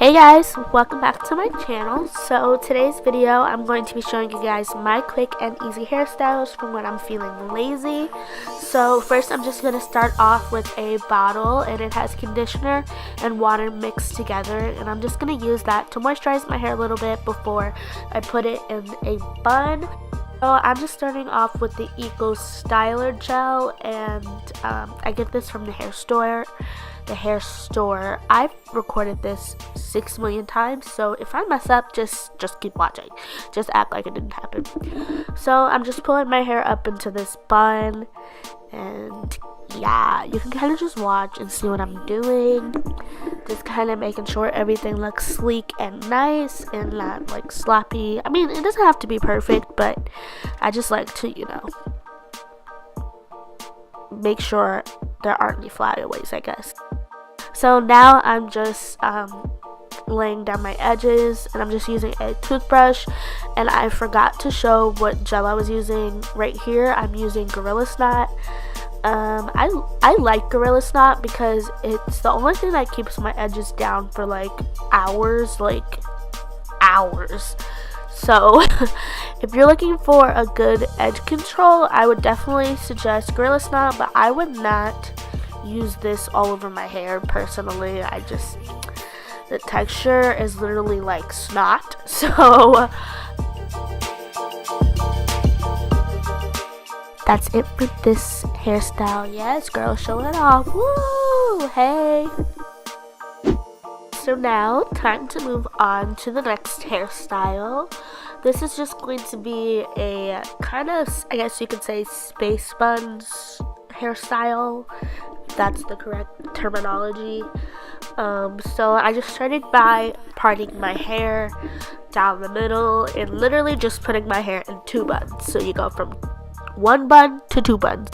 Hey guys, welcome back to my channel. So today's video I'm going to be showing you guys my quick and easy hairstyles from when I'm feeling lazy. So first I'm just going to start off with a bottle, and it has conditioner and water mixed together, and I'm just going to use that to moisturize my hair a little bit before I put it in a bun. So I'm just starting off with the Eco Styler gel, and I get this from the hair store. I've recorded this 6 million times, so if I mess up, just keep watching. Just act like it didn't happen. So I'm just pulling my hair up into this bun, and yeah, you can kind of just watch and see what I'm doing. Just kind of making sure everything looks sleek and nice and not like sloppy. I mean, it doesn't have to be perfect, but I just like to, make sure there aren't any flyaways, I guess. So now I'm just laying down my edges, and I'm just using a toothbrush, and I forgot to show what gel I was using. Right here I'm using Gorilla Snot. I like Gorilla Snot because it's the only thing that keeps my edges down for like hours. So if you're looking for a good edge control, I would definitely suggest Gorilla Snot, but I would not use this all over my hair personally. The texture is literally like snot. So that's it for this hairstyle. Yes, girl, show it off. Woo! Hey! So now, time to move on to the next hairstyle. This is just going to be a kind of, I guess you could say, space buns hairstyle. That's the correct terminology. So I just started by parting my hair down the middle and literally just putting my hair in 2 buns. So you go from 1 bun to 2 buns.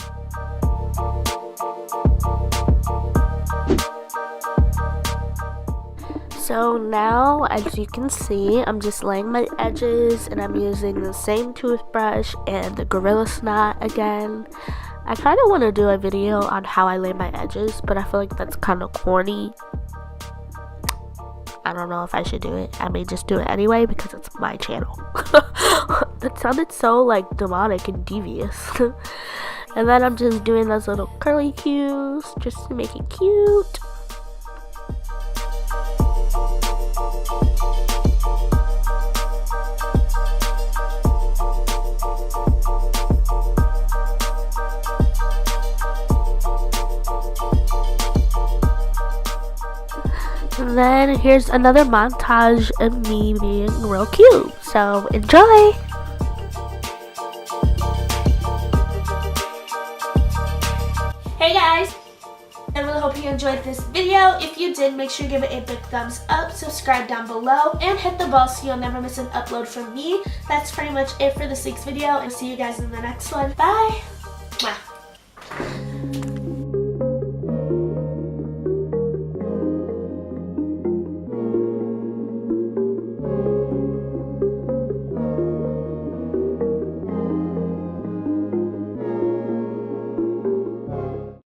So now, as you can see, I'm just laying my edges, and I'm using the same toothbrush and the Gorilla Snot again. I kind of want to do a video on how I lay my edges, but I feel like that's kind of corny. I don't know if I should do it. I may just do it anyway because it's my channel. That sounded so like demonic and devious. And then I'm just doing those little curly cues just to make it cute. And then here's another montage of me being real cute. So enjoy! Hey guys! I really hope you enjoyed this video. If you did, make sure you give it a big thumbs up, subscribe down below, and hit the bell so you'll never miss an upload from me. That's pretty much it for this week's video, and see you guys in the next one. Bye! Mwah.